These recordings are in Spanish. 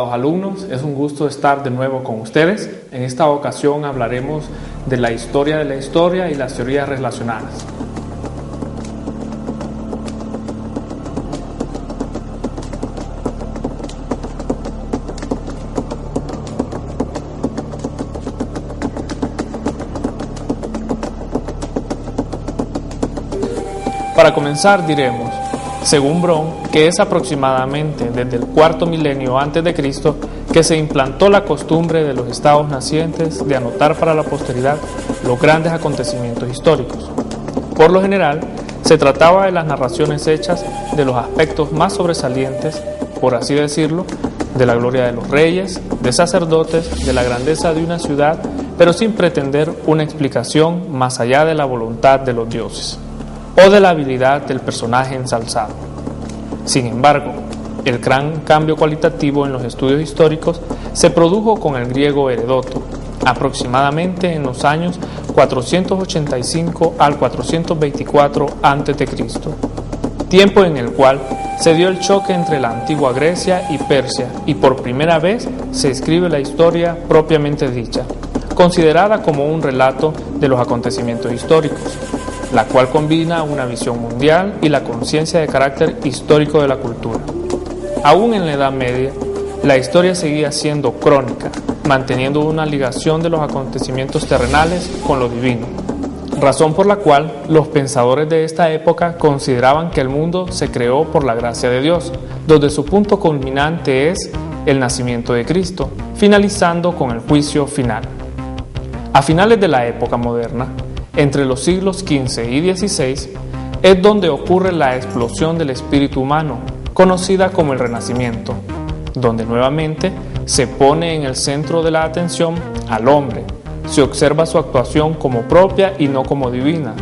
estimados alumnos, es un gusto estar de nuevo con ustedes. En esta ocasión hablaremos de la historia de la historia y las teorías relacionadas. Para comenzar diremos, según Bron, que es aproximadamente desde el cuarto milenio antes de Cristo que se implantó la costumbre de los estados nacientes de anotar para la posteridad los grandes acontecimientos históricos. Por lo general, se trataba de las narraciones hechas de los aspectos más sobresalientes, por así decirlo, de la gloria de los reyes, de sacerdotes, de la grandeza de una ciudad, pero sin pretender una explicación más allá de la voluntad de los dioses o de la habilidad del personaje ensalzado. Sin embargo, el gran cambio cualitativo en los estudios históricos se produjo con el griego Heródoto, aproximadamente en los años 485 al 424 a.C., tiempo en el cual se dio el choque entre la antigua Grecia y Persia y por primera vez se escribe la historia propiamente dicha, considerada como un relato de los acontecimientos históricos, la cual combina una visión mundial y la conciencia de carácter histórico de la cultura. Aún en la Edad Media, la historia seguía siendo crónica, manteniendo una ligación de los acontecimientos terrenales con lo divino, razón por la cual los pensadores de esta época consideraban que el mundo se creó por la gracia de Dios, donde su punto culminante es el nacimiento de Cristo, finalizando con el juicio final. A finales de la época moderna, entre los siglos XV y XVI, es donde ocurre la explosión del espíritu humano, conocida como el Renacimiento, donde nuevamente se pone en el centro de la atención al hombre, se observa su actuación como propia y no como divina,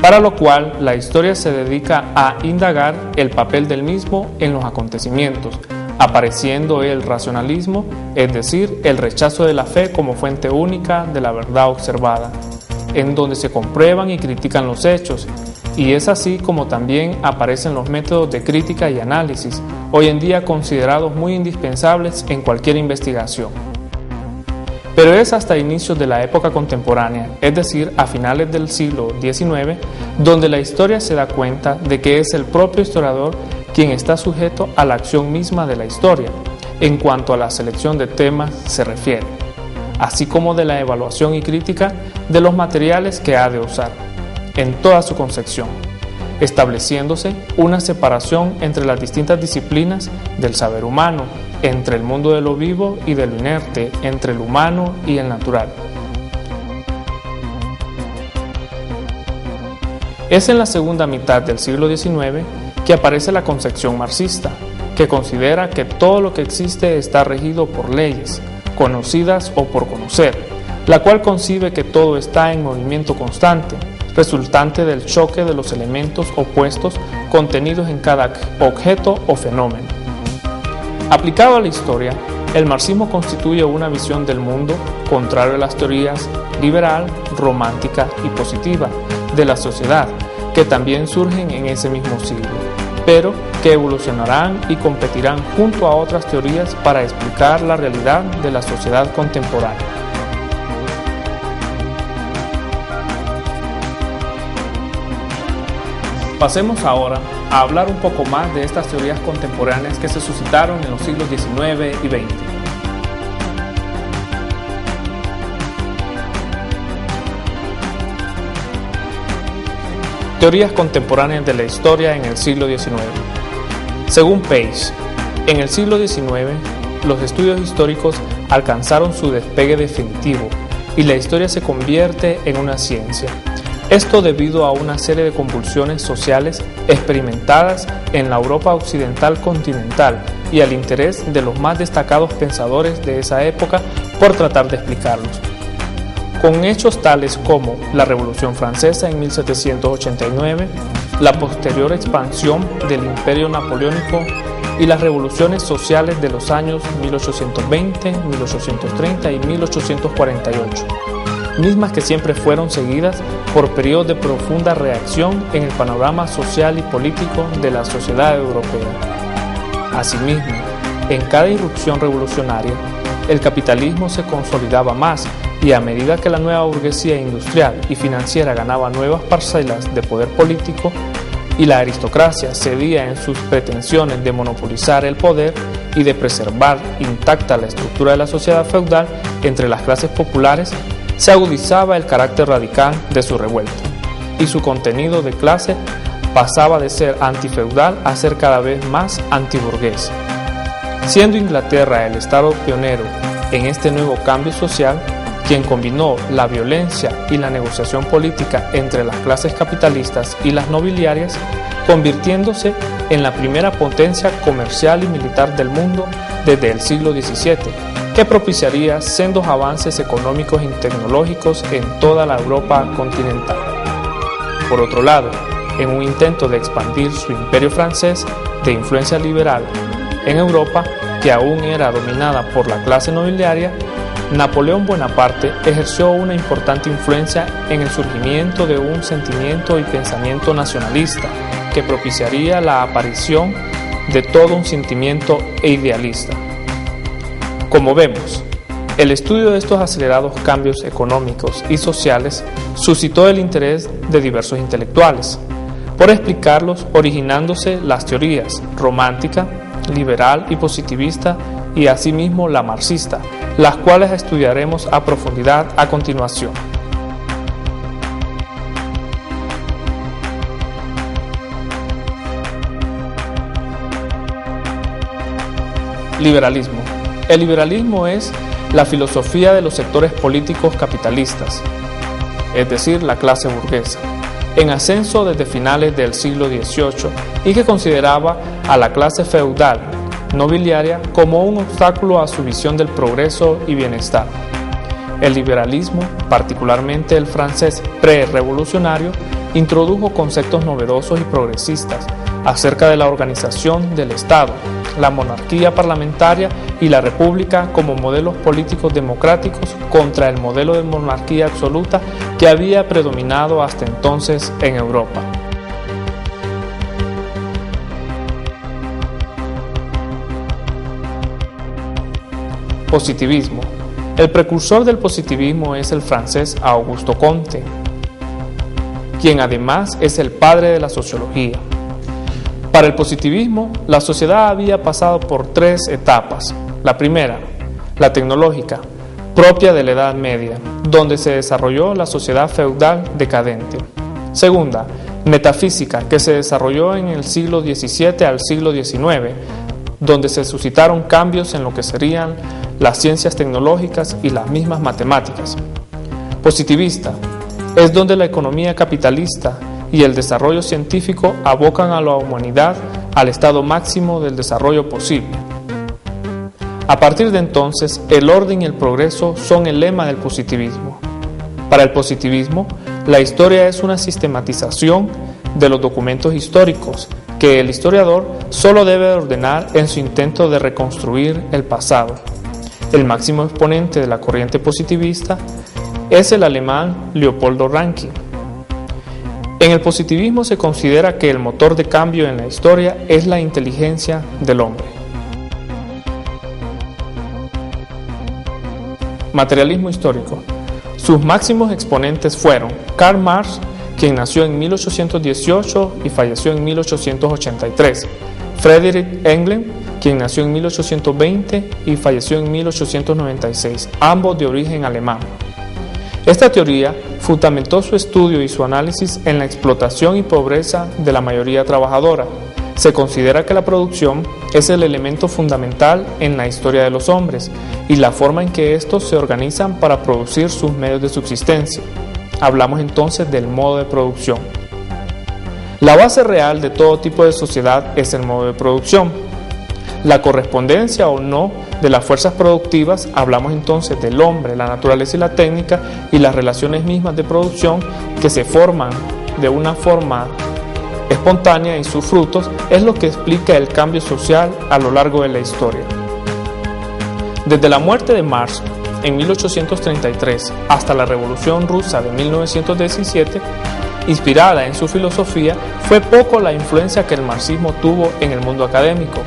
para lo cual la historia se dedica a indagar el papel del mismo en los acontecimientos, apareciendo el racionalismo, es decir, el rechazo de la fe como fuente única de la verdad observada, en donde se comprueban y critican los hechos, y es así como también aparecen los métodos de crítica y análisis, hoy en día considerados muy indispensables en cualquier investigación. Pero es hasta inicios de la época contemporánea, es decir, a finales del siglo XIX, donde la historia se da cuenta de que es el propio historiador quien está sujeto a la acción misma de la historia, en cuanto a la selección de temas se refiere, así como de la evaluación y crítica de los materiales que ha de usar, en toda su concepción, estableciéndose una separación entre las distintas disciplinas del saber humano, entre el mundo de lo vivo y de lo inerte, entre el humano y el natural. Es en la segunda mitad del siglo XIX que aparece la concepción marxista, que considera que todo lo que existe está regido por leyes, conocidas o por conocer, la cual concibe que todo está en movimiento constante, resultante del choque de los elementos opuestos contenidos en cada objeto o fenómeno. Aplicado a la historia, el marxismo constituye una visión del mundo contrario a las teorías liberal, romántica y positiva de la sociedad, que también surgen en ese mismo siglo, pero que evolucionarán y competirán junto a otras teorías para explicar la realidad de la sociedad contemporánea. Pasemos ahora a hablar un poco más de estas teorías contemporáneas que se suscitaron en los siglos XIX y XX. Teorías contemporáneas de la historia en el siglo XIX. Según Page, en el siglo XIX, los estudios históricos alcanzaron su despegue definitivo y la historia se convierte en una ciencia. Esto debido a una serie de convulsiones sociales experimentadas en la Europa occidental continental y al interés de los más destacados pensadores de esa época por tratar de explicarlos. Con hechos tales como la Revolución Francesa en 1789, la posterior expansión del Imperio Napoleónico y las revoluciones sociales de los años 1820, 1830 y 1848, mismas que siempre fueron seguidas por periodos de profunda reacción en el panorama social y político de la sociedad europea. Asimismo, en cada irrupción revolucionaria, el capitalismo se consolidaba más y a medida que la nueva burguesía industrial y financiera ganaba nuevas parcelas de poder político y la aristocracia cedía en sus pretensiones de monopolizar el poder y de preservar intacta la estructura de la sociedad feudal entre las clases populares, se agudizaba el carácter radical de su revuelta y su contenido de clase pasaba de ser antifeudal a ser cada vez más antiburgués. Siendo Inglaterra el estado pionero en este nuevo cambio social, quien combinó la violencia y la negociación política entre las clases capitalistas y las nobiliarias, convirtiéndose en la primera potencia comercial y militar del mundo desde el siglo XVII, que propiciaría sendos avances económicos y tecnológicos en toda la Europa continental. Por otro lado, en un intento de expandir su imperio francés de influencia liberal en Europa, que aún era dominada por la clase nobiliaria, Napoleón Bonaparte ejerció una importante influencia en el surgimiento de un sentimiento y pensamiento nacionalista que propiciaría la aparición de todo un sentimiento idealista. Como vemos, el estudio de estos acelerados cambios económicos y sociales suscitó el interés de diversos intelectuales por explicarlos, originándose las teorías romántica, liberal y positivista y asimismo la marxista, las cuales estudiaremos a profundidad a continuación. Liberalismo. El liberalismo es la filosofía de los sectores políticos capitalistas, es decir, la clase burguesa, en ascenso desde finales del siglo XVIII y que consideraba a la clase feudal nobiliaria como un obstáculo a su visión del progreso y bienestar. El liberalismo, particularmente el francés pre-revolucionario, introdujo conceptos novedosos y progresistas acerca de la organización del Estado, la monarquía parlamentaria y la república como modelos políticos democráticos contra el modelo de monarquía absoluta que había predominado hasta entonces en Europa. Positivismo. El precursor del positivismo es el francés Auguste Comte, quien además es el padre de la sociología. Para el positivismo, la sociedad había pasado por tres etapas. La primera, la tecnológica, propia de la Edad Media, donde se desarrolló la sociedad feudal decadente. Segunda, metafísica, que se desarrolló en el siglo XVII al siglo XIX, donde se suscitaron cambios en lo que serían las ciencias tecnológicas y las mismas matemáticas. Positivista es donde la economía capitalista y el desarrollo científico abocan a la humanidad al estado máximo del desarrollo posible. A partir de entonces, el orden y el progreso son el lema del positivismo. Para el positivismo, la historia es una sistematización de los documentos históricos que el historiador solo debe ordenar en su intento de reconstruir el pasado. El máximo exponente de la corriente positivista es el alemán Leopoldo Rankin. En el positivismo se considera que el motor de cambio en la historia es la inteligencia del hombre. Materialismo histórico. Sus máximos exponentes fueron Karl Marx, quien nació en 1818 y falleció en 1883, Friedrich Engels, quien nació en 1820 y falleció en 1896, ambos de origen alemán. Esta teoría fundamentó su estudio y su análisis en la explotación y pobreza de la mayoría trabajadora. Se considera que la producción es el elemento fundamental en la historia de los hombres y la forma en que estos se organizan para producir sus medios de subsistencia. Hablamos entonces del modo de producción. La base real de todo tipo de sociedad es el modo de producción. La correspondencia o no de las fuerzas productivas, hablamos entonces del hombre, la naturaleza y la técnica y las relaciones mismas de producción que se forman de una forma espontánea y sus frutos, es lo que explica el cambio social a lo largo de la historia. Desde la muerte de Marx en 1833 hasta la Revolución Rusa de 1917, inspirada en su filosofía, fue poco la influencia que el marxismo tuvo en el mundo académico.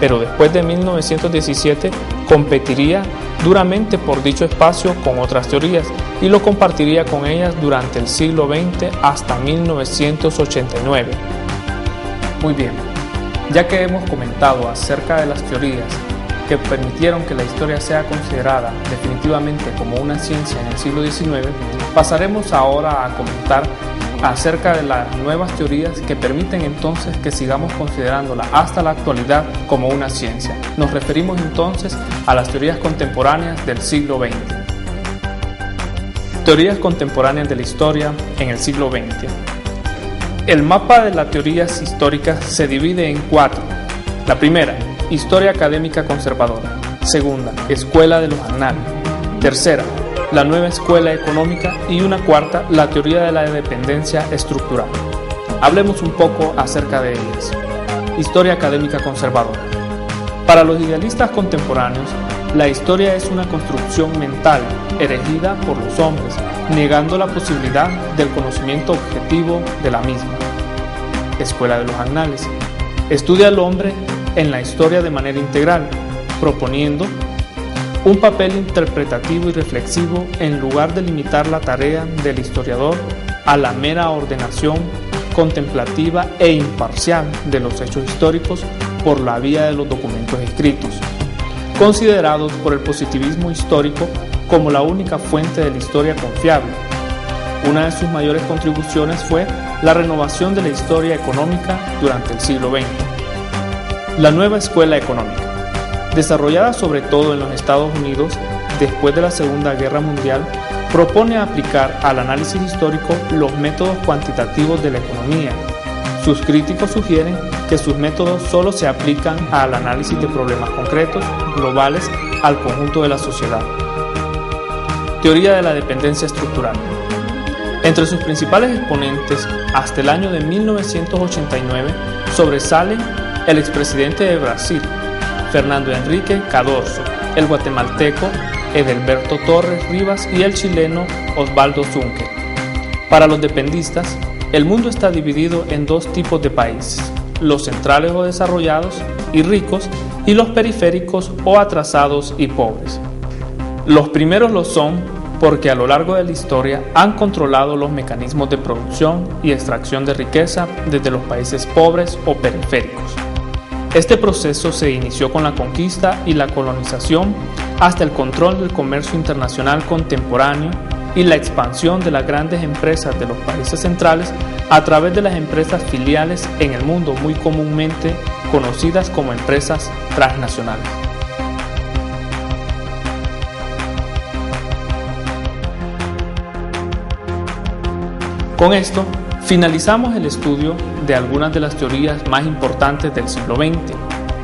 pero después de 1917 competiría duramente por dicho espacio con otras teorías y lo compartiría con ellas durante el siglo XX hasta 1989. Muy bien, ya que hemos comentado acerca de las teorías que permitieron que la historia sea considerada definitivamente como una ciencia en el siglo XIX, pasaremos ahora a comentar acerca de las nuevas teorías que permiten entonces que sigamos considerándola hasta la actualidad como una ciencia. Nos referimos entonces a las teorías contemporáneas del siglo XX. Teorías contemporáneas de la historia en el siglo XX. El mapa de las teorías históricas se divide en 4. La primera, historia académica conservadora. Segunda, escuela de los annales. Tercera, la nueva escuela económica, y una cuarta, la teoría de la dependencia estructural. Hablemos un poco acerca de ellas. Historia académica conservadora. Para los idealistas contemporáneos, la historia es una construcción mental erigida por los hombres, negando la posibilidad del conocimiento objetivo de la misma. Escuela de los annales. Estudia al hombre en la historia de manera integral, proponiendo un papel interpretativo y reflexivo en lugar de limitar la tarea del historiador a la mera ordenación contemplativa e imparcial de los hechos históricos por la vía de los documentos escritos, considerados por el positivismo histórico como la única fuente de la historia confiable. Una de sus mayores contribuciones fue la renovación de la historia económica durante el siglo XX. La nueva escuela económica, desarrollada sobre todo en los Estados Unidos después de la Segunda Guerra Mundial, propone aplicar al análisis histórico los métodos cuantitativos de la economía. Sus críticos sugieren que sus métodos solo se aplican al análisis de problemas concretos, globales, al conjunto de la sociedad. Teoría de la dependencia estructural. Entre sus principales exponentes, hasta el año de 1989, sobresalen el expresidente de Brasil, Fernando Henrique Cardoso, el guatemalteco Edelberto Torres Rivas y el chileno Osvaldo Zunque. Para los dependistas, el mundo está dividido en 2 tipos de países: los centrales o desarrollados y ricos, y los periféricos o atrasados y pobres. Los primeros lo son porque a lo largo de la historia han controlado los mecanismos de producción y extracción de riqueza desde los países pobres o periféricos. Este proceso se inició con la conquista y la colonización hasta el control del comercio internacional contemporáneo y la expansión de las grandes empresas de los países centrales a través de las empresas filiales en el mundo, muy comúnmente conocidas como empresas transnacionales. Con esto, finalizamos el estudio de algunas de las teorías más importantes del siglo XX.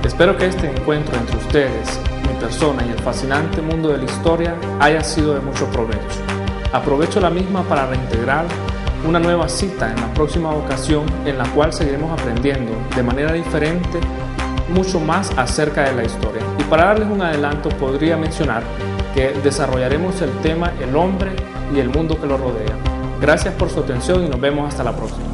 Espero que este encuentro entre ustedes, mi persona y el fascinante mundo de la historia haya sido de mucho provecho. Aprovecho la misma para reintegrar una nueva cita en la próxima ocasión, en la cual seguiremos aprendiendo de manera diferente mucho más acerca de la historia. Y para darles un adelanto, podría mencionar que desarrollaremos el tema el hombre y el mundo que lo rodea. Gracias por su atención y nos vemos hasta la próxima.